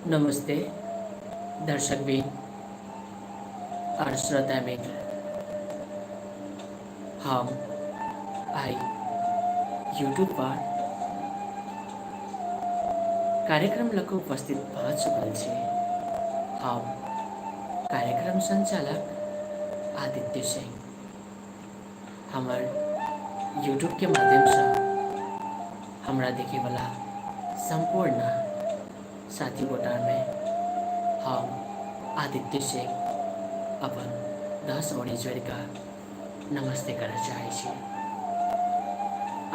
नमस्ते दर्शकबिन और श्रोता मित्र। हम आई यूट्यूब पर कार्यक्रम लग उपस्थित भ चुकल छी। हम कार्यक्रम संचालक आदित्य सिंह। हमर यूट्यूब के माध्यम से हमरा देखे वाला संपूर्ण साथी गोटा में हम आदित्य सिंह अपन 10 औरी जोड़ का नमस्ते करना चाहे छी।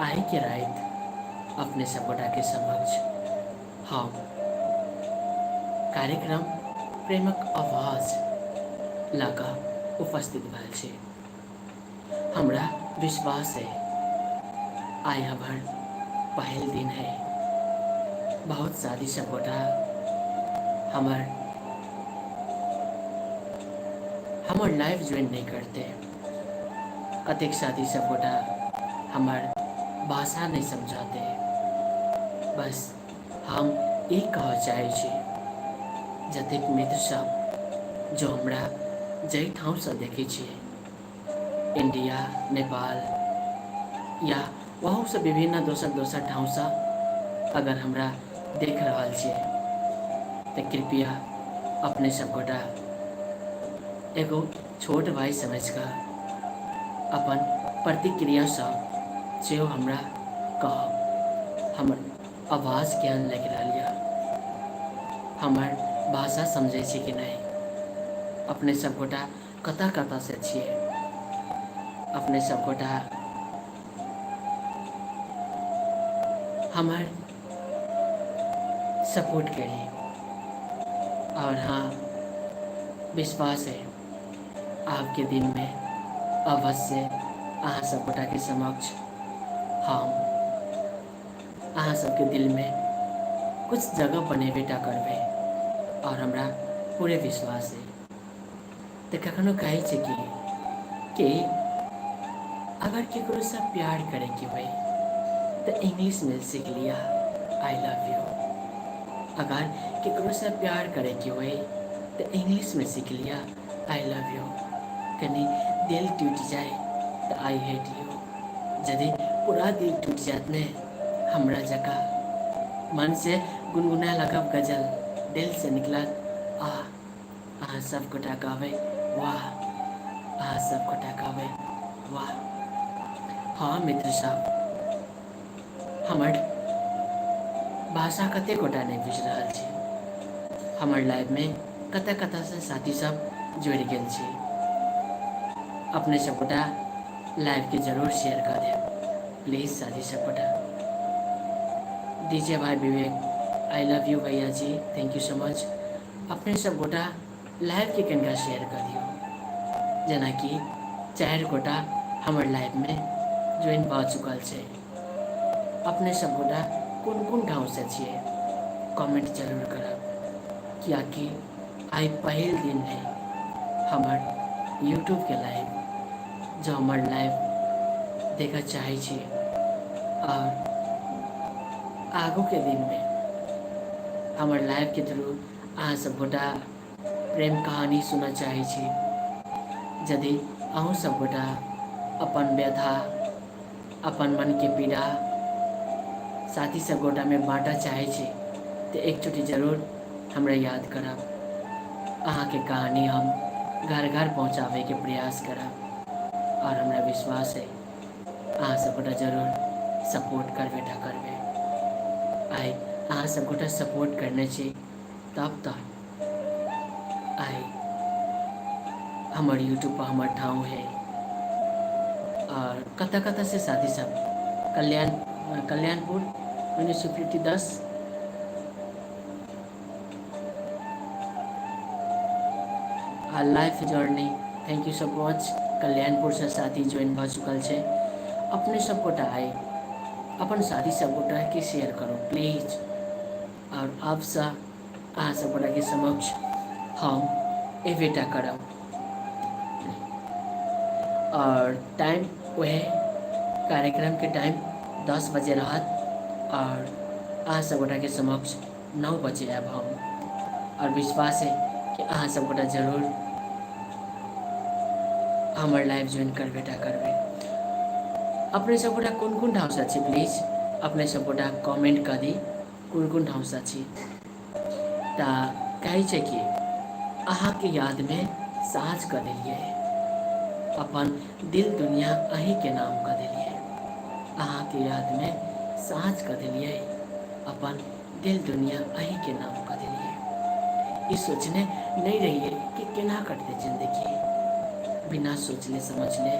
आई के रात अपने सब गोटा के समक्ष हम कार्यक्रम प्रेमक आवाज लगा उपस्थित भेल छी। हमरा विश्वास है आई हमार पहल दिन है। बहुत सारी सब गोटा हमार लाइव ज्वाइन नहीं करते। कतेक साथी सब गोटा हमार भाषा नहीं समझाते। बस हम एक कह चाहे छी जतेक मित्र सब जो हमरा जई ठाव से देखे छिए, इंडिया नेपाल या वहाँ से विभिन्न दोसर ठाव से अगर हमरा देख रहल छिए तो कृपया अपने सब गोटा एगो छोट भाई समझ कर अपन प्रतिक्रिया सब सेहो हमरा कहब। हमर आवाज केहन लग रहा है, हमर भाषा समझे छी कि नहीं, अपने सब गोटा कतऽ कतऽ से छिए, अपने सब गोटा हमार सपोर्ट करी। और हाँ, विश्वास है आपके दिन में अवश्य अहाँ सब गोटा के समक्ष हम अहाँ सबके दिल में कुछ जगह बनेबे टा करबे। और हमरा पूरे विश्वास है। तो कखनो कहे छे कि अगर केकरो से प्यार करे के होय तो इंग्लिश में सीख लिया आई लव यू। अगर केकरो से प्यार करे के होय तो इंग्लिश में सीख लिया आई लव यू। कहीं दिल टूट जाए तो आई हेट यू। यदि पूरा दिल टूट जात ने हमरा जगह मन से गुनगुना लगब गजल दिल से निकलत अहाँ सब गोटा कहबै वाह, अहाँ सब गोटा कहबै वाह। हाँ मित्र साहब, हमर भाषा कते गोटा नहीं बुझ रहा छी। हमर लाइव में कत कत से साथी सब जुड़ गए छी। अपने सब गोटा लाइव के जरूर शेयर कर दे प्लीज साथी सब गोटा। डीजे भाई विवेक आई लव यू भैया जी, थैंक यू सो मच। अपने सब गोटा लाइव के कनिका शेयर कर दियो। जना कि 4 गोटा हमर लाइव में ज्वाइन भ चुकल छे। अपने सब गोटा कौन कौन ठाव से छिए कमेंट जरूर करब, कियाकि आई पहल दिन है हमर यूट्यूब के लाइव। जो हमर लाइव देखा चाहे छी और आगू के दिन में हमर लाइव के थ्रू अहाँ सब गोटा प्रेम कहानी सुना चाहे छी। यदि अहूँ सब गोटा अपन व्यथा अपन मन के पीड़ा साथी सब गोटा में बाँटा चाहे छी तो एक चोटी जरूर हमरा याद करब। अहाँ के कहानी हम घर घर पहुँचावे के प्रयास करब। और हमरा विश्वास है अहाँ सब गोटा जरूर सपोर्ट करबे टा करबे। आई अहाँ सब गोटा सपोर्ट करने छी तब तक आई हमर यूट्यूब पर हमर ठाव है। और कत कत से साथी सब Kalyanpur municipality 10 life journey, thank you so much. Kalyanpur से साथी ज्वाइन भ चुकल छे। अपने सब गोटा आए अपन साथी सब गोटा के शेयर करो प्लीज। और अब से अहाँ सब गोटा के समक्ष हम एवेटा करब। और टाइम वह कार्यक्रम के टाइम 10 बजे रहत और अहाँ सब गोटा के समक्ष 9 बजे आब हम। और विश्वास है कि अहाँ सब गोटा जरूर हमार लाइव ज्वाइन करबे टा करबे। अपने सब गोटा कोन कोन ठाउँ से छी प्लीज अपने सब गोटा कमेंट कर दी कोन कोन ठाउँ से छी। ता कहै छै कि अहाँ के याद में साँझ कर देलिए अपन दिल दुनिया अहीं के नाम कर देलिए। अहाँ के याद में साँझ कर देलिए अपन दिल दुनिया अहीं के नाम कर देलिए। ये सोचने नहीं रहिए कि केना कटते जिंदगी, बिना सोचले समझले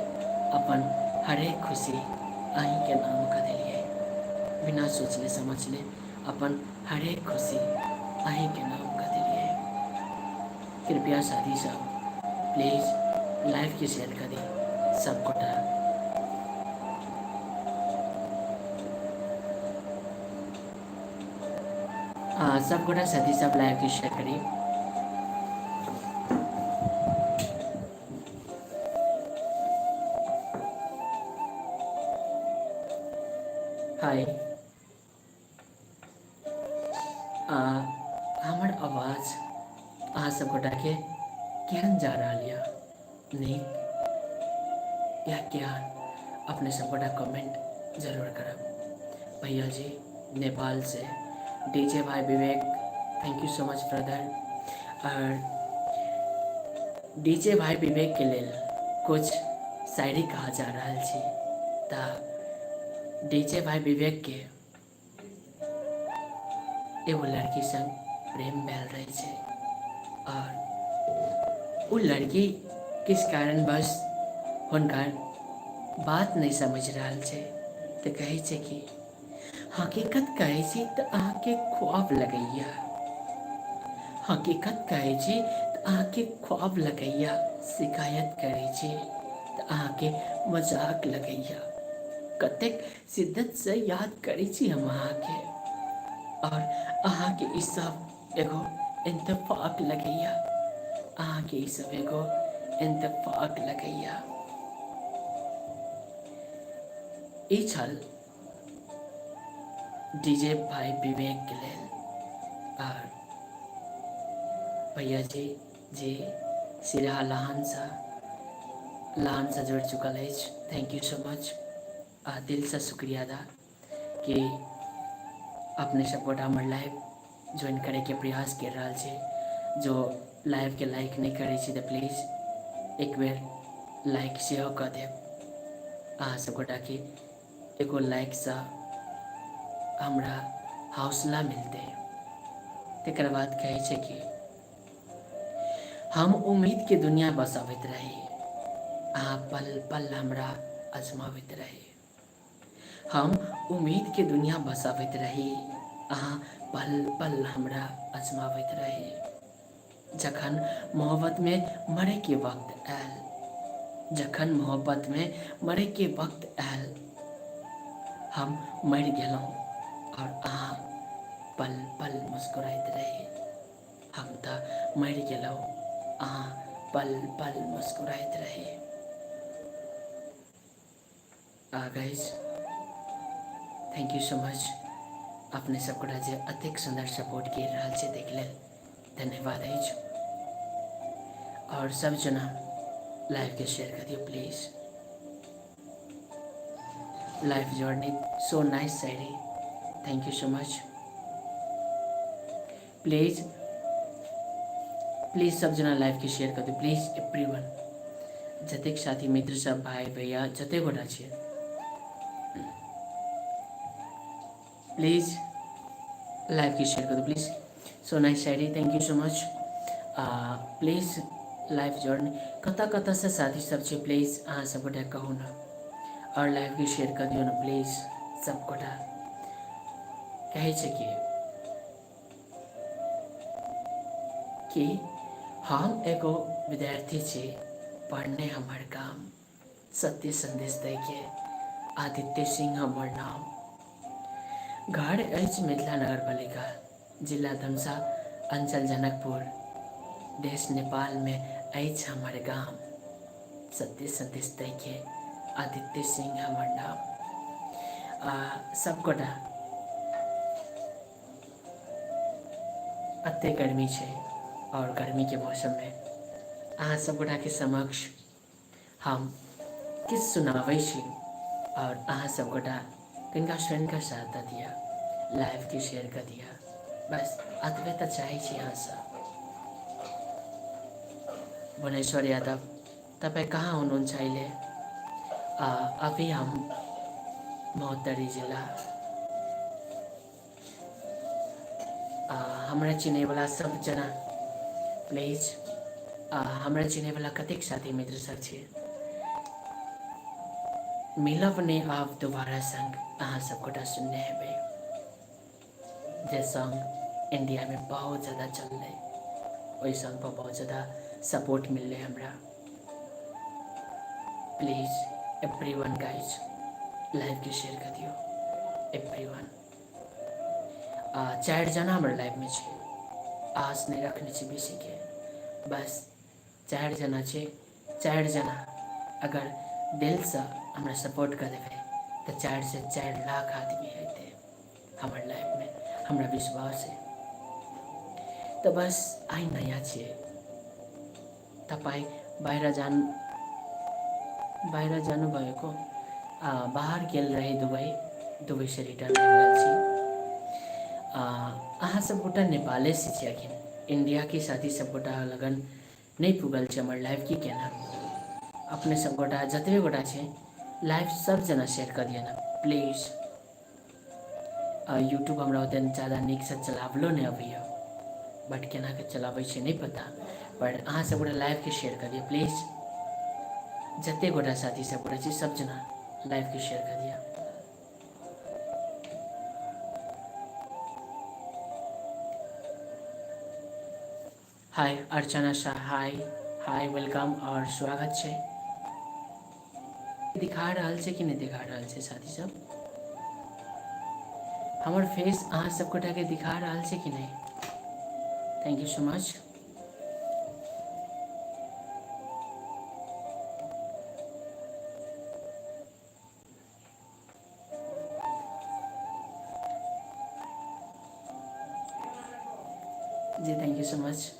अपन हरेक खुशी अहीं के नाम कर देलिए। बिना सोचले समझले अपन हरेक खुशी अहीं के नाम कर देलिए। कृपया साथी साहब प्लीज लाइव की शेयर कर दी सब गोटा। हाँ सब गोटा साथी साहब लाइव की शेयर करिए। हाय हमार आवाज अहाँ सब गोटा के केहन जा रहा लिया नीक या क्या अपने सब गोटा कमेंट जरूर करब। भैया जी नेपाल से डीजे भाई Vivek thank you so much brother. और डीजे भाई विवेक के लेल कुछ शायरी कहा जा रहा है ता डीजे भाई विवेक के एगो लड़की संग प्रेम भेल रहे छे और वो लड़की किस कारणवश हुनकर बात नहीं समझ रहा छे तो कहे छे कि हकीकत कहे छी तो आके ख्वाब लगैया। हकीकत कहे छी तो आके ख्वाब लगैया। शिकायत करे छी तो आके मजाक लगैया। कतेक शिद्दत से याद करे छी हम आके और अहाँ के ई सब एगो इंतफाक लगैया। अहाँ के ई सब एगो इंतफाक लगैया। ई छल डीजे भाई विवेक के लेल और भैया जी सिरा लहान सा जुड़ चुकल है। थैंक यू सो मच दिल से शुक्रिया अदा कि अपने सब गोटा हमर लाइव ज्वाइन करे के प्रयास कर रहा छे। जो लाइव के लाइक नहीं करे छे तो प्लीज एक बेर लाइक सेहो कर देव। अहाँ सब गोटा के एगो लाइक से हमरा हौसला मिलते। तकर बाद कहे छे कि हम उम्मीद के दुनिया बसाबैत रही अहाँ पल पल हमरा आजमाबैत रही। हम उम्मीद के दुनिया बसाबैत रही अहाँ पल पल हमरा आजमाबैत रही। जखन मोहब्बत में मरे के वक्त आयल, जखन मोहब्बत में मरे के वक्त आयल हम मर गेलहुँ और अहाँ पल पल मुस्कुराइत रही। हम तो मर गेलहुँ अहाँ पल पल मुस्कुराइत रही। Guys thank you so much अपने सब गोटा जे अतेक सुंदर सपोर्ट कर रहा छे देख लेल धन्यवाद अछि। और सब जना लाइव के शेयर कर दियो please. Life journey so nice शायरी thank you so much. Please please सब जना लाइव के शेयर कर दो प्लीज एवरीवन। जतेक साथी मित्र सब भाई भैया जते गोटा छे प्लीज लाइव की शेयर कर दो प्लीज। सो नाइस शायरी thank you so much. Please live journey कता कता से साथी सब छे प्लीज अहाँ सब गोटा कहू ना और लाइव की शेयर कर दियो ना प्लीज। सब गोटा कहे छे कि हम एगो विद्यार्थी छे पढ़ने हमर काम सत्य संदेश दै के आदित्य सिंह हमर नाम। घर अछि मिथिला नगर पालिका जिला धनुषा अंचल जनकपुर देश नेपाल में अछि हमर गाम। सत्य संदेश दै के आदित्य सिंह हमर नाम। सब गोटा अत्ते गर्मी है और गर्मी के मौसम में अहाँ सब गोटा के समक्ष हम किस सुनाबै छी और अहाँ सब गोटा किनका स्वयं साथ दिया लाइव के शेयर कर दिया बस अतबे तो चाहे छी अहाँ सब। भुवनेश्वर यादव तपाईँ कहाँ हुनुहुन्छ अहिले? अभी हम महोत्तरी जिला हमरा चिने वाला सब जना प्लीज हमरा चिने वाला कतेक साथी मित्र सब छे मिलब ने आप दोबारा संग अहाँ सब गोटा सुनने हेबै जे सॉन्ग इंडिया में बहुत ज़्यादा चल रहे वही सॉन्ग पर बहुत ज़्यादा सपोर्ट मिल रहे हमरा। प्लीज एवरीवन गाइज लाइव के शेयर कर दियो एवरीवन। 4 जना हमारे लाइव में छे आस नहीं रखने छे बेसी के बस 4 जना छे 4 जना अगर दिल से हमरा सपोर्ट कर देवे तो 4 से 4 लाख आदमी हेते हमारे लाइफ में हमरा विश्वास है। तो बस आई नया छे तपाई बाहर जानु भएको बाहर गेल रहे दुबई से रिटर्न भेल छी। अहाँ सब गोटा नेपाले से छी अखिन इंडिया के साथी सब गोटा लगन नहीं पुगल छे हमर लाइव की केना अपने सब गोटा जतबे गोटा छे लाइव सब जना शेयर कर दिया ना प्लीज। यूट्यूब हमरा ओते ज़्यादा निक से चलावलो नहीं अबैया बट केना के चलाबै छे नहीं पता पर अहाँ सब गोटा लाइव के शेयर कर दिया प्लीज। जते गोटा साथी सब गोटा छे सब जना लाइव के शेयर कर दिया। हाय अर्चना शाह हाय वेलकम और स्वागत छे। दिखा रहल छे कि नहीं दिखा रहल छे साथी सब हमर फेस अहाँ सब गोटा के दिखा रहल छे कि नहीं? Thank you so much. जी थैंक यू सो मच।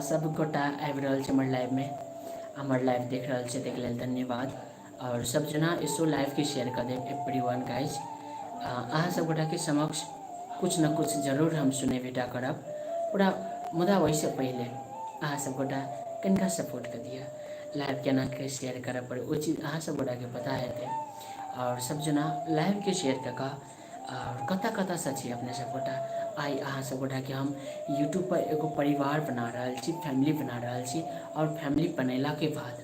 सब गोटा आबि रहल छे हमर लाइव में हमार लाइव देख रहा छे देख लेल धन्यवाद और सब जना इसो लाइव के शेयर कर देव एवरीवन गाइज। अहाँ सब गोटा के समक्ष कुछ न कुछ जरूर हम सुने बेटा करब पूरा मुदा वैसे पहले अहाँ सब गोटा किनका सपोर्ट कर दिया लाइव केना के शेयर करब पड़े वो चीज़ अहाँ सब गोटा के पता हेते और सब जना लाइव के शेयर कर और कता कता से छी अपने सब गोटा आई अहाँ सब गोटा के हम यूट्यूब पर एगो परिवार बना रहल छी फैमिली बना रहल छी और फैमिली बनेला के बाद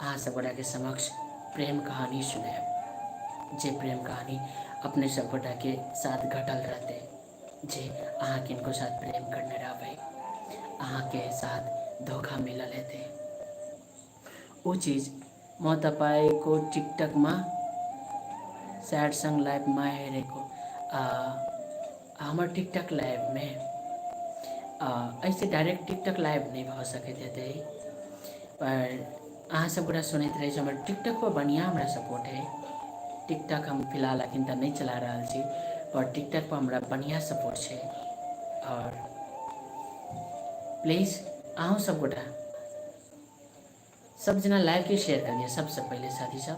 अहाँ सब गोटा के समक्ष प्रेम कहानी सुनाएब जे प्रेम कहानी अपने सब गोटा के साथ घटल रहते जे अहाँ किनको साथ प्रेम करने रहबै अहाँ के साथ धोखा मिलल हेते वो चीज़ म तपाईको टिकटक में सैड संग लाइव में हेरेको हमार टिकटक लाइव में ऐसे डायरेक्ट टिकटक लाइव नहीं भ सके थे पर अहाँ सब गोटा सुनते रहे हमारे टिकटक पर बढ़िया हमरा सपोर्ट है। टिकटक हम फिलहाल अखन तक नहीं चला रहा छी पर टिकटक पर हमरा बढ़िया सपोर्ट है और प्लीज अहूँ सब गोटा सब जना लाइव के शेयर कर दिया सबसे पहले साथी सब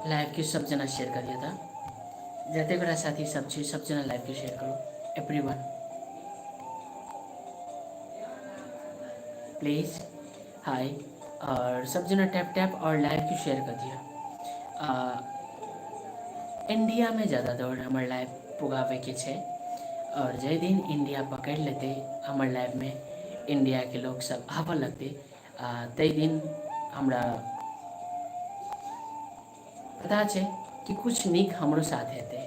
लाइव के सब जना शेयर कर दिया था जते गोटा साथी सब छे सब जना लाइव के शेयर करो एवरीवन प्लीज हाय और सब जना टैप टैप और लाइव की शेयर कर दिया। इंडिया में ज़्यादा दौड़ हमारे लाइव पुगावे के छे और जय दिन इंडिया पकड़ लेते हमारे लाइव में इंडिया के लोग सब आवा लगते तय दिन हमरा पता छे कि कुछ निक हमरो साथ हेते।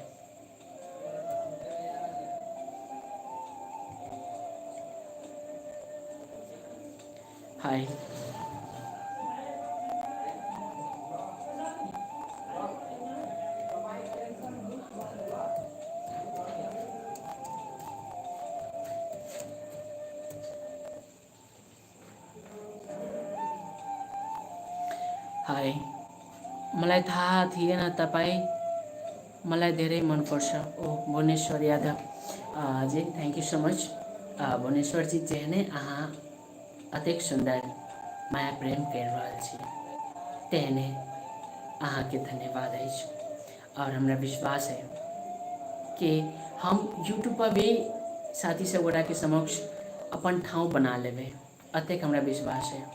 हाय हाय मलाई थाहा थिएन तपाईँ मलाई धेरै मनपर्छ। ओ Bhubaneswar Yadav ji, thank you so much. Bhubaneswar ji जेहने अहाँ अतेक सुंदर माया प्रेम कर रहल छी, तेहने अहाँ के धन्यवाद अछि। और हमरा विश्वास है कि हम यूट्यूब पर भी साथी सब गोटा के समक्ष अपन ठाव बना लेबै, अतेक हमरा विश्वास है।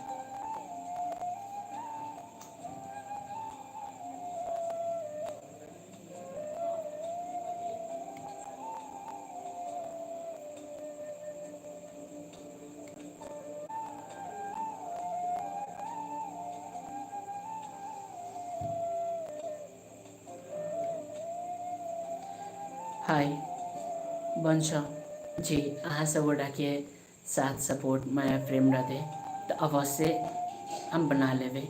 हाय वंश जी, अहाँ सब गोटा के साथ सपोर्ट माया प्रेम रहते तो अवश्य हम बना लेबै।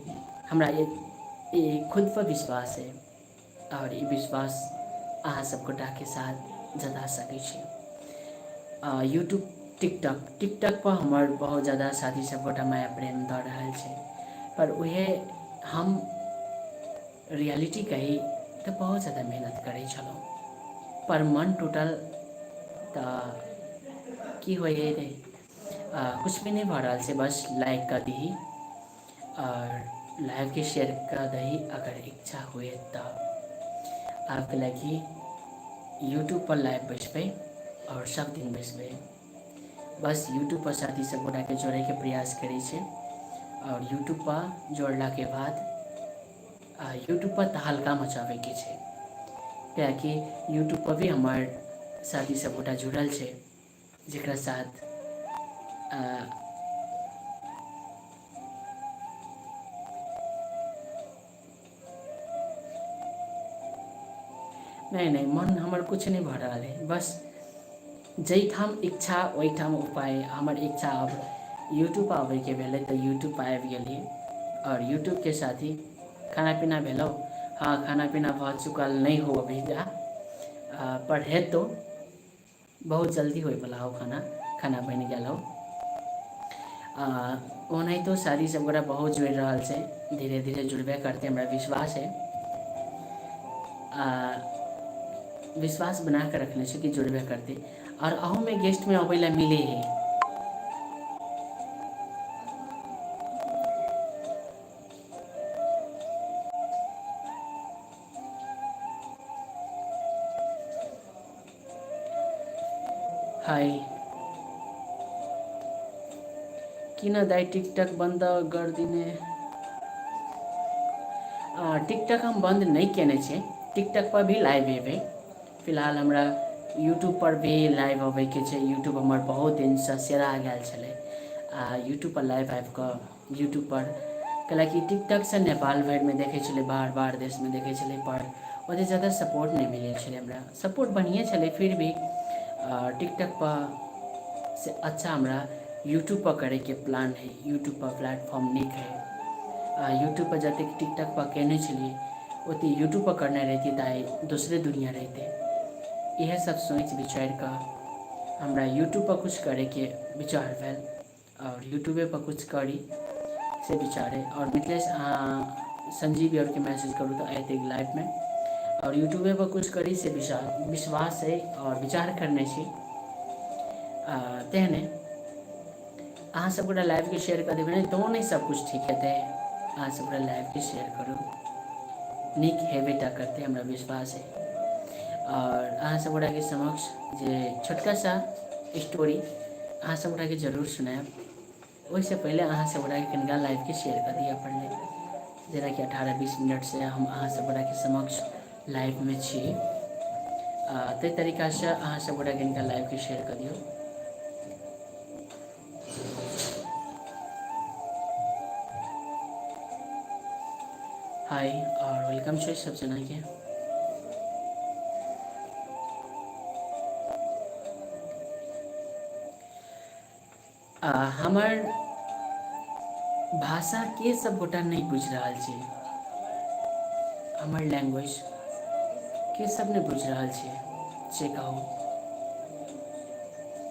हमरा ये खुद पर विश्वास है और ये विश्वास अहाँ सब गोटा के साथ जता सकै छी। यूट्यूब टिकटॉक पर हमर बहुत ज़्यादा साथी सब गोटा माया प्रेम दऽ रहल छै, पर उहे हम रियलिटी कही तो बहुत ज़्यादा मेहनत करै छलहुँ, पर मन टूटल तो की होय रे, कुछ भी नहीं भऽ रहल छै, बस लाइक कर दही और लाइव के शेयर कर दही अगर इच्छा हुए तो। आपके लगी यूट्यूब पर लाइव बैठबै और सब दिन बैठबै, बस यूट्यूब पर साथी सब गोटा के जोड़े के प्रयास करै छै। और यूट्यूब पर जोड़ला के बाद यूट्यूब पर तहलका मचावे के छै, कियाकि यूट्यूब पर भी हमार साथी सब गोटा जुड़ल छै जेकरा साथ नहीं नहीं मन हमर कुछ नहीं भर रहा है, बस जैठाम इच्छा ओहिठाम उपाय। हमर इच्छा अब यूट्यूब आबे के भेलै तो यूट्यूब पर आबि गेलियै, और यूट्यूब के साथ ही खाना पीना भेलो। हाँ, खाना पीना बहुत चुकल नहीं हो अभी जा, पर है तो बहुत जल्दी होय वाला हो, खाना बन गेल हो। ओनाही तो शादी सब गोटा बहुत जुड़ रहा है, धीरे धीरे जुड़बे करते, हमारा विश्वास है। विश्वास बना कर रखने से कि जुड़बे करते, और अहू में गेस्ट में अबै ला मिले है। हाय किन दाइ टिकटक बंद कर दिने? टिकटक हम बंद नहीं केने छे, टिकटक पर भी लाइव एबे। फिलहाल हमरा यूट्यूब पर भी लाइव अबै के छै। यूट्यूब हमर बहुत दिन से सेरा गेल छलै, यूट्यूब पर लाइव आबि कऽ यूट्यूब पर, कैलाकि टिकटक से नेपाल भरि में देखे छलै, बाहर बाहर देश में देखे छलै, पर ओते ज़्यादा सपोर्ट नहीं मिले छलै हमरा। सपोर्ट बढ़िया छलै, फिर भी टिकटक पर से अच्छा हमरा यूट्यूब पर करे के प्लान है। यूट्यूब पर प्लेटफॉर्म नीक है। यूट्यूब पर जतेक टिकटक पर केने छलिए ओते यूट्यूब पर करने रहती तो आइ दूसरे दुनिया रहते। यह सब सोच विचार कर हमरा यूट्यूब पर कुछ करे के विचार भेल, और यूट्यूबे पर कुछ करी से विचारे। और मिथिलेश संजीव और के मैसेज करूँ तो आए थे लाइव में, और यूट्यूबे पर कुछ करी से विश्वास है और विचार करने से तेहने अहाँ सब गोटा लाइव के शेयर कर देबै, तो नहीं सब कुछ ठीक हेतै। अहाँ सब गोटा लाइव के शेयर करू, नीक हेबेटा करते, हमरा विश्वास है। और अहाँ सब गोटा के समक्ष जे छोटका सा स्टोरी अहाँ सब गोटा के जरूर सुनाएब। ओहिसे पहले अहाँ सब गोटा के कनिका लाइव के शेयर कर दिया पड़ले, जेना कि 18-20 मिनट से हम अहाँ सब गोटा के समक्ष लाइव में छी। ताहि तरीका से अहाँ सब गोटा कनिका लाइव के शेयर कर दियो। हाय और वेलकम छै सब जना के। हमर भाषा के सब गोटा नहीं बुझ रहा छै, हमर लैंग्वेज के सब नहीं बुझ रहा छै से कहू।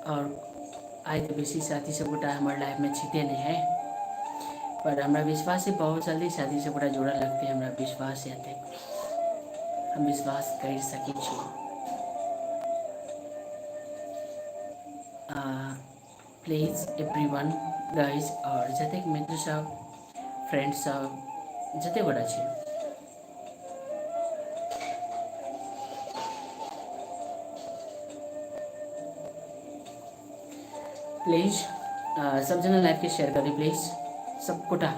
और आइ तो बेसी साथी सब गोटा हमारे लाइफ में छिते नहीं है, पर हमरा विश्वास है बहुत जल्दी साथी सब गोटा जोड़ा लगते, हमरा विश्वास है। हम विश्वास कर सकै छी। प्लीज एवरीवन गाइज और जतेक मित्र सब फ्रेंड सब जते गोटा छी प्लीज सबजना लाइव के शेयर करी प्लीज सब गोटा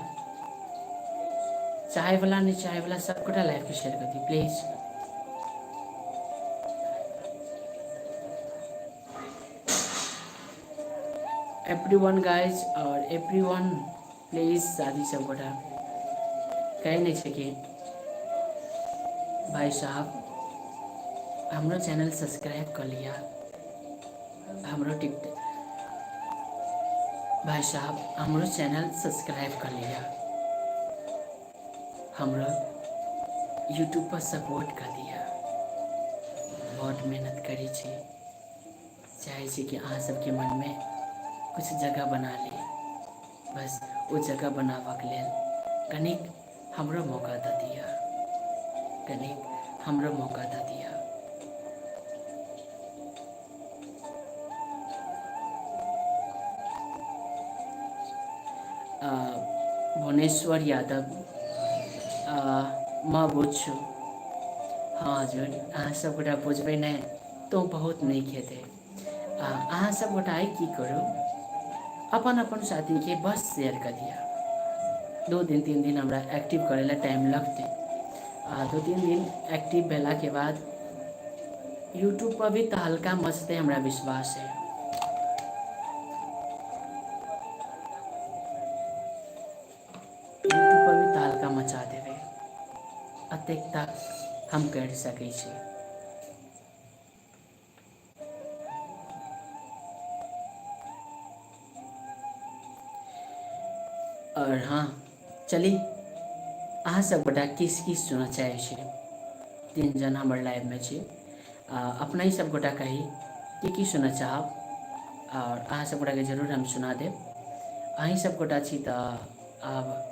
चाहे वाला नहीं चाहे वाला सब गोटा लाइव के शेयर करी प्लीज। एवरीवन गाइज और एवरीवन प्लीज शादी सब गोटा कहीं नहीं छे कि भाई साहब हमरो चैनल सब्सक्राइब कर लिया हमरो टिकटॉक भाई साहब हमरो चैनल सब्सक्राइब कर लिया हमरो यूट्यूब पर सपोर्ट कर दिया बहुत मेहनत करी छी चाहे छी कि अहाँ सबके मन में कुछ जगह बना ली बस वो जगह बनाबक लेल कनिक हमरो मौका दे दिया कनिक हमरो मौका दे दिया। भुवनेश्वर यादव माँ बुझू हाँ हजुर अहाँ सब गोटा बुझबे नहीं तो बहुत नहीं खेते अहाँ सब गोटा की करू अपन अपन साथी के बस शेयर कर दिया 2 दिन 3 दिन हमरा एक्टिव करे ला टाइम लगते 2-3 दिन एक्टिव भेला के बाद यूट्यूब पर भी तहलका मचते हमरा विश्वास है। यूट्यूब पर भी तहलका मचा देवे अतेक तक हम कर सकै छी। और हाँ चली अहाँ सब गोटा किस किस सुनना चाहे छी 3 जन हमर लाइव में छी अपना ही सब गोटा कही की सुनना चाहब और अहाँ सब गोटा के जरूर हम सुना देब अहीं सब गोटा छी तो अब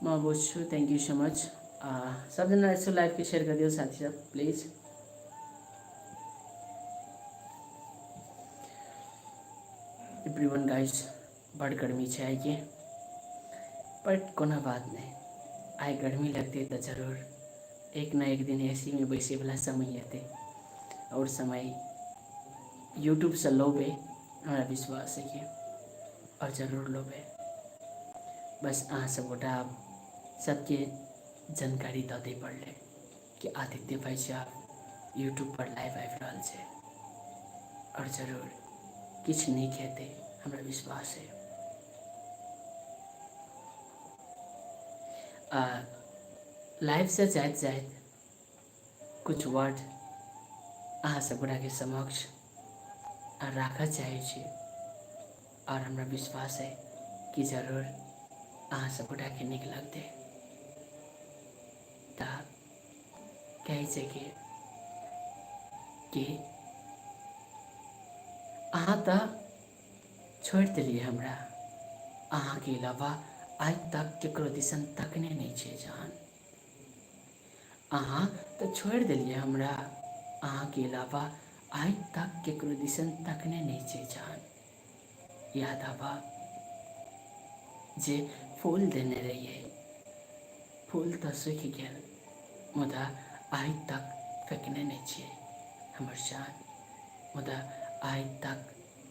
मैं बुझू थैंक यू सो मच सब जना ऐसे लाइव के शेयर कर दियो साथी सब प्लीज। एवरीवन गाइस बड़ गर्मी है आई के बट कोनो बात नहीं आई गर्मी लगती तो जरूर एक ना एक दिन एसी में बैसे वाला समय आते और समय यूट्यूब से लोबे हमारा विश्वास है कि और जरूर लोबे बस अहाँ सब गोटा सबके जानकारी दे पड़े कि आदित्य भाई साहब यूट्यूब पर लाइव आबि रहल छै और जरूर किछ नीक हेतै हमरा विश्वास है। लाइव से जाइत जाइत कुछ वर्ड अहाँ सब गोटा के समक्ष राखऽ चाहे छी और हमरा विश्वास है कि जरूर अहाँ सब गोटा के नीक लगतै कहै छै कि अहाँ तो छोड़ दिलिए हमरा अहाँ के अलावा आज तक केकरो दिसन तकने नहीं छै जान अहाँ तो छोड़ दिलिए हमरा अहाँ के अलावा आज तक केकरो दिसन तकने नहीं छै जान याद आबा जे फूल देने रहिए फूल तो सूखि गेल मुदा आइ तक फेंकने नहीं छिए हमर जान मुदा आइ तक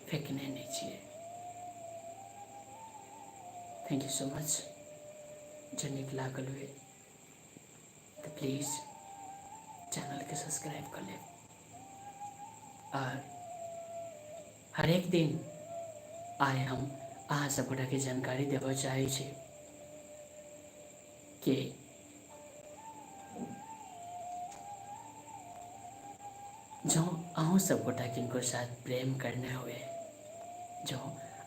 फेंकने नहीं छिए। थैंक यू सो मच जो नीक लागल हुए तो प्लीज चैनल के सब्सक्राइब कर ले। और हर एक दिन आए हम अहाँ सब गोटा के जानकारी देव चाहे छी कि जो अहूँ सब गोटा किनको साथ प्रेम करने हुए, जो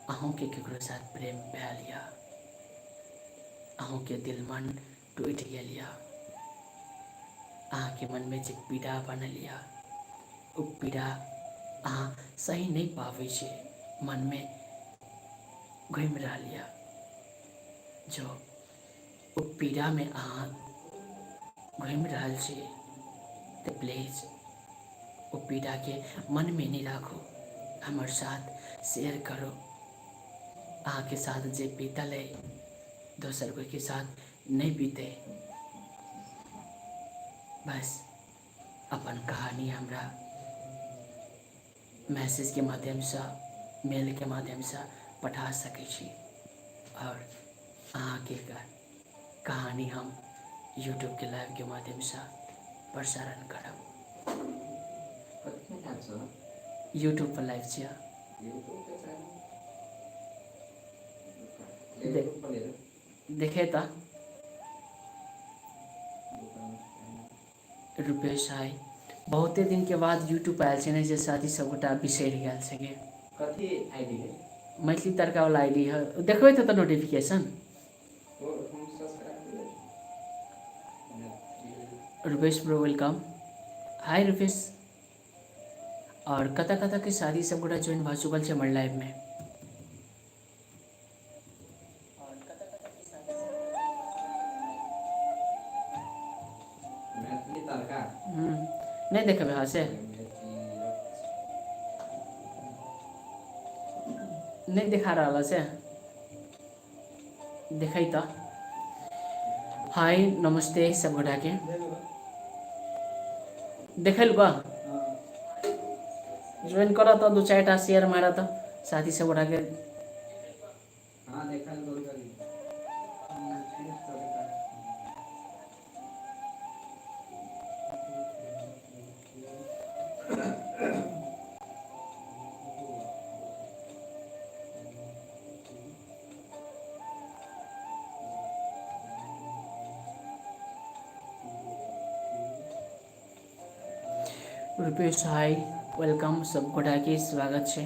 अहूँ के केकरो साथ प्रेम भैल या अहूँ के दिल मन टूट गया या अहाँ के मन में जे पीड़ा बनल या उ पीड़ा अहाँ सही नहीं पावे छे, मन में घूम रहा या जो उ पीड़ा में अहाँ घूम रहा छे, तो प्लीज उ पीड़ा के मन में नहीं राखो, हमारे साथ शेयर करो। अहाँ के साथ जे बीतल है दोसर कोई के साथ नहीं बीते। बस अपन कहानी हमरा मैसेज के माध्यम से, मेल के माध्यम से पठा सकै छी और अहाँ के कहानी हम यूट्यूब के लाइव के माध्यम से प्रसारण करब। यूट्यूब पर लाइव छियै, देखे तो रुपेश आय बहुते दिन के बाद यूट्यूब आयल छै, जे साथी सब गोटा बिसरि गेल छे। कथी आईडी है? मैथिली तड़का वाला आईडी है, देखबै तो notification. Rupesh bro welcome. Hi Rupesh. और कत कत के साथी सब गोटा ज्वाइन भ चुकल छै हमर लाइव में। नहीं देखब यहाँ से, नहीं दिखा रहा से देखे तो। हाय नमस्ते सब गोटा के देखल बा ज्वाइन करा तो 2-4टा शेयर मारा तो साथी सब गोटा के। हां देखल बोल करी। रुपेश हाय वेलकम, सब गोटा के स्वागत है।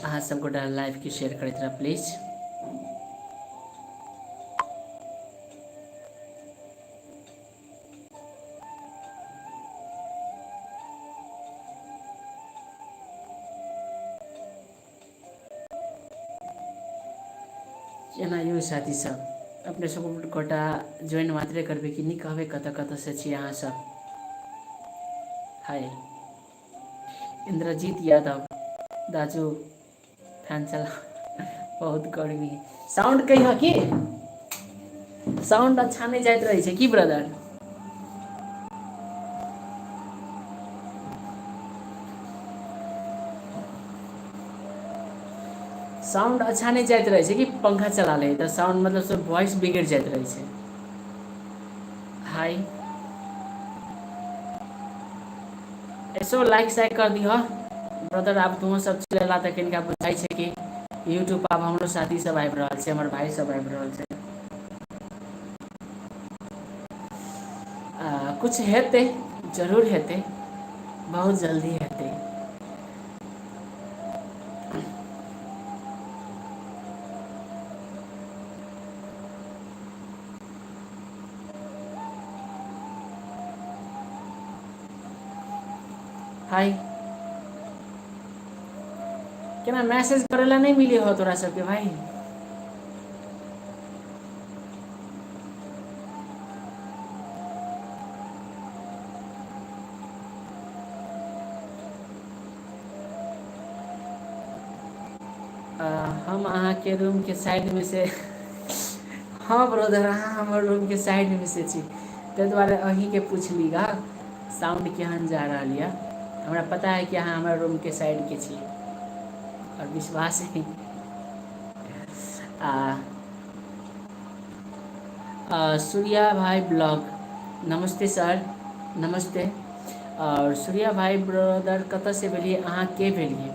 अहाँ सब गोटा लाइव के शेयर करते रह प्लीज। केना यौ साथी सब, अपने सब गोटा ज्वाइन मात्रे करबे कि नहीं कहबे कत कत से छी अहाँ सब। हाय इंद्रजीत यादव दाजू फैन चला बहुत गर्मी। साउंड कही कि साउंड अच्छा नहीं जात रही है कि ब्रदर? साउंड अच्छा नहीं जात रहे कि पंखा चला ले तो साउंड मतलब सब वॉइस बिगड़ जात रहे है। हाय ऐसो लाइक साइक कर दिह ब्रदर। आप तुम सब चलेला तो कनिका बुझाई है कि यूट्यूब पर हमरो साथी सब आबि रहल छै, हमर भाई सब आबि रहल छै। कुछ हेते, जरूर हेते, बहुत जल्दी हेते। हाय केना मैसेज करेला नहीं मिले हो तोरा सबके भाई? हम अहाँ के रूम के साइड में से हाँ ब्रदर, अहाँ हमर रूम के साइड में से छी, ताहि दुआरे अहीं के पूछली गा साउंड केहन जा रहा है। हमरा पता है कि अहाँ हमारे रूम के साइड के छी और विश्वास है आ, सूर्या भाई ब्लॉग, नमस्ते सर, नमस्ते। और सूर्या भाई ब्रदर कतऽ से भेलिए, अहाँ के भेलिए?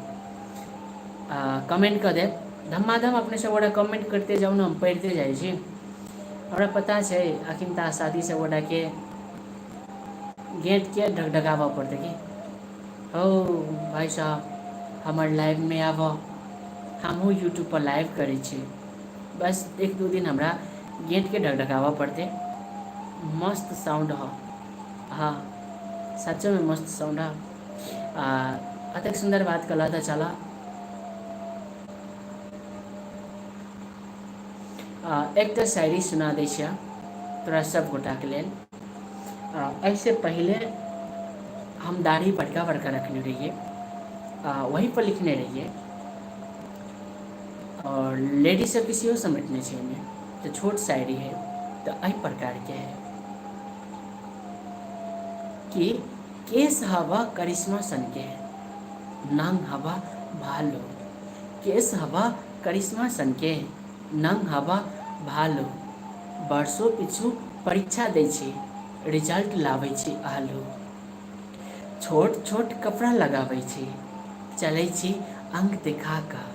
कमेंट कऽ देब, धमाधम अपने सब गोटा कमेंट करते जाउ ने, हम पढ़ते जाइ छी। हमरा पता छै अखिनता शादी सब गोटा के गेट के ढकढकाबऽ पड़तै कि हो भाई साहब हमर लाइव में आब, हमहूँ यूट्यूब पर लाइव करै छी। बस एक दू दिन हमरा गेट के ढकढकाबऽ पड़तै। मस्त साउंड ह, हाँ सचो में मस्त साउंड ह। अतेक सुंदर बात कला था। चला एकटा शायरी सुना दै छियै तोरा सब गोटाके लेल। ऐसे पहले हम दाढ़ी बड़का बड़का रखने रहिए, वहीं पर लिखने रहिए, और लेडीज सब किसी और समेटने छै एहिमे। तो छोट शायरी है तो एहि प्रकार के है कि केस हवा करिश्मा सन के है, नंग हवा भालो। केस हवा करिश्मा सन के, नंग हवा भालो। बरसों पीछू परीक्षा दै छी, रिजल्ट लाबै छी आलू। छोट छोट कपड़ा लगाबै छी, चलै छी अंग देखा कऽ।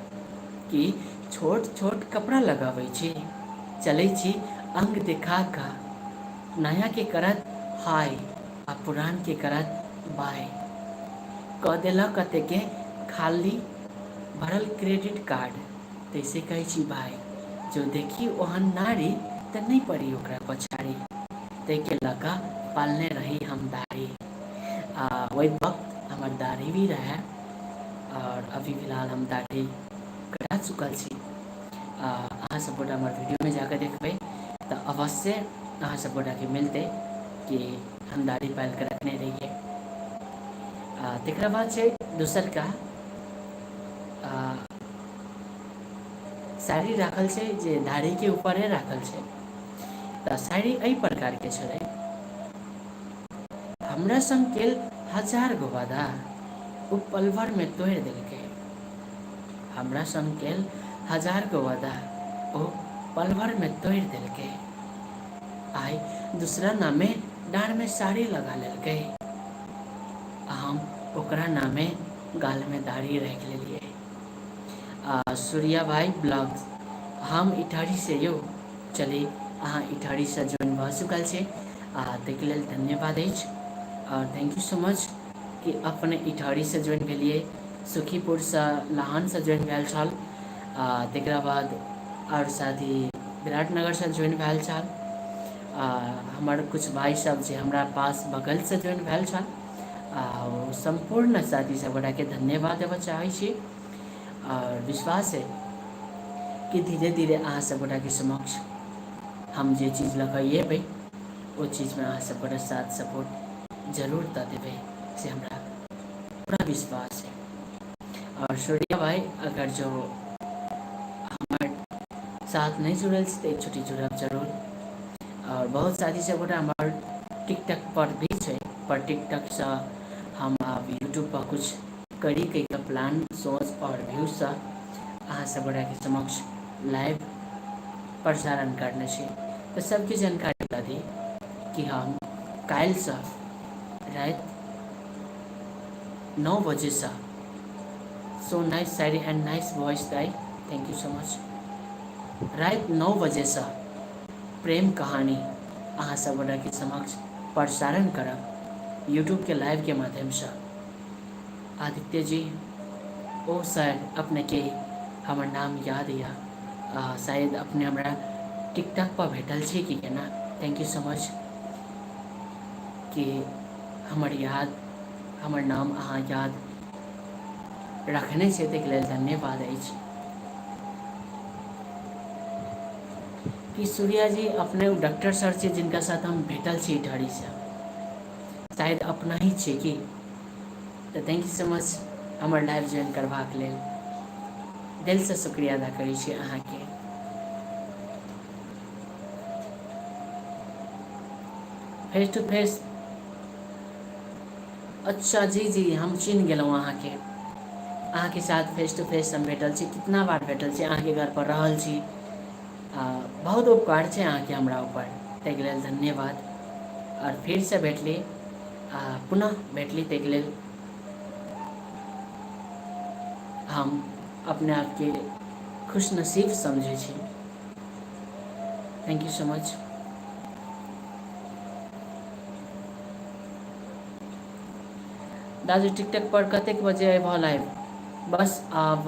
कि छोट छोट कपड़ा लगाबै छी, चलै छी अंग देखा कऽ। नया के करत हाय आ पुरान के करत बाय। कऽ देलक कतेके खाली भरल क्रेडिट कार्ड, तैसे कहै छी भाय जो देखी ओहन नारी तऽ नहीं पड़ी ओकरा पछाड़ी। ताहिके लऽ कऽ पालने रही हम दाढ़ी। ओहि वक्त हमर दाढ़ी भी रहे, और अभी फिलहाल हम दाढ़ी कटा चुकल छी। अहाँ सब गोटा हमर वीडियो में जाकर देखबै तऽ अवश्य अहाँ सब गोटा के मिलते कि हम दाढ़ी पाल के रखने रहिए। तकरा बाद छै दोसर का शायरी राखल छै जे दाढ़ी के ऊपरे राखल छै। तऽ शायरी एहि प्रकार के छलै। हमरा संग केल हजार गो वादा, ओ पल भर में तोड़ि देलकै। हमरा संग केल हजार गो वादा, ओ पल भर में तोड़ि देलकै। आइ दूसरा नामे डाँड़ में साड़ी लगा लेलकै। हम ओकरा नामे गाल में दाढ़ी राखि लेलिए। सूर्या भाई ब्लॉग, हम इटारी से यौ, चली अहाँ इटारी से ज्वाइन भऽ चुकल छै, ताहिके लेल धन्यवाद अछि। और थैंक यू सो मच कि अपने इटारी से ज्वाइन भेलिए। सुखीपुर से लाहन से ज्वाइन भेल छल, तकरा बाद और साथी विराटनगर से ज्वाइन भेल छल। हमर कुछ भाई सब जे हमरा पास बगल से ज्वाइन भेल छल, संपूर्ण साथी सब गोटा के धन्यवाद देबऽ चाहै छी। और विश्वास है कि धीरे धीरे अहाँ सब गोटा के समक्ष हम जे चीज लऽ कऽ अयबै ओ चीज में अहाँ सब गोटा साथ सपोर्ट जरूर दऽ देबै, से हमरा पूरा विश्वास है। और सूर्या भाई अगर जो हमारे साथ नहीं जुड़ल छै तऽ एक छोटी जुड़ब जरूर। और बहुत साथी सब गोटा हमार टिकटॉक पर भी छै, पर टिकटॉक से हम अब यूट्यूब पर कुछ करी के प्लान सोच और व्यूज से अहाँ सब गोटा के समक्ष लाइव प्रसारण करने छी। तो सबके जानकारी दऽ दी कि हम काल्हि से रात 9 बजे से सो नाइस शायरी एंड नाइस वॉइस दाई, थैंक यू सो मच। रात 9 बजे से प्रेम कहानी अहाँ सब गोटा के समक्ष प्रसारण करब यूट्यूब के लाइव के माध्यम से। आदित्य जी, ओ शायद अपने के हमर नाम याद या, शायद अपने हमरा टिकटॉक पर भेटल छी कि केना। थैंक यू सो मच कि हमर याद, हमर नाम अहाँ याद रखने छै, ताहिके लेल धन्यवाद अछि। कि सूर्या जी अपने डॉक्टर सर छै जिनका साथ हम भेटल छी इटारी से, शायद अपना ही छै कि। तऽ थैंक यू सो मच हमर लाइव ज्वाइन करबाक लेल, दिल से शुक्रिया अदा करै छी अहाँके। फेस टू फेस, अच्छा जी जी हम चिन्ह गेलहुँ अहाँके साथ फेस टू फेस हम भेटल छी, कितना बार भेटल छी, अहाँके घर पर रहल छी, बहुत उपकार छै अहाँके हमरा ऊपर, ताहिके लेल धन्यवाद। और फिर से भेटली, पुनः भेटली, ताहिके लेल हम अपने आपके खुश नसीब समझै छी। Thank you so much. दाजू टिकटॉक पर कतेक बजे अयबह लाइव? बस आब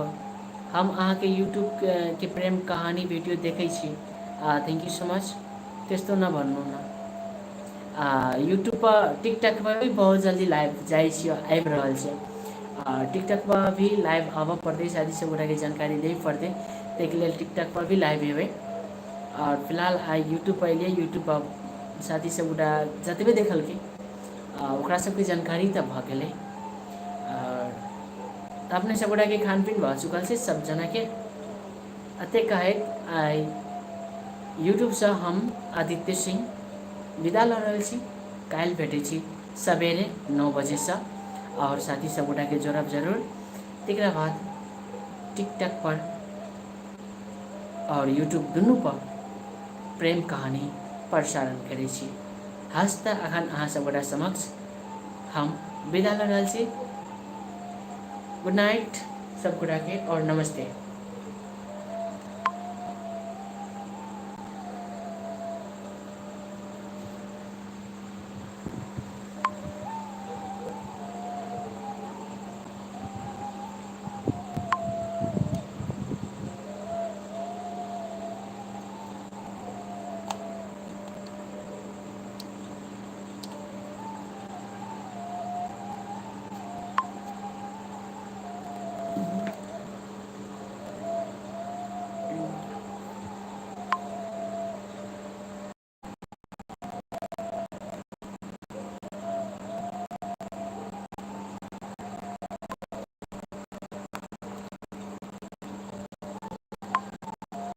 हम अहाँके यूट्यूब के प्रेम कहानी वीडियो देखै छी। Thank you so much. त्यस्तो नभन्नु न। यूट्यूब पर टिकटॉक पर भी बहुत जल्दी लाइव जाइ छी, आबि रहल छै। टिकटॉक पर भी लाइव आबऽ पड़तै, शायद सब गोटा के जानकारी दै पड़तै, ताहिके लेल टिकटॉक पर भी लाइव एबै। और फिलहाल आइ यूट्यूब पर एलियै, यूट्यूब पर साथी सब गोटा जतबे देखलकै ओकरा सबके जानकारी तऽ भऽ गेलै। और अपने सब गोटा के खान पीन भऽ चुकल छै सब जना के। अते कहैत आइ यूट्यूब से हम आदित्य सिंह विदा लऽ रहल छी। काल्हि भेटै छी सवेरे 9 बजे से, और साथी सब गोटा के जोड़ब जरूर। तकरा बाद टिकटॉक पर और यूट्यूब दुनू पर प्रेम कहानी प्रसारण करै छी। हस्त अखन अहाँ सब गोटा समक्ष हम विदा लऽ रहल छी। गुड नाइट सब गोटा के, और नमस्ते।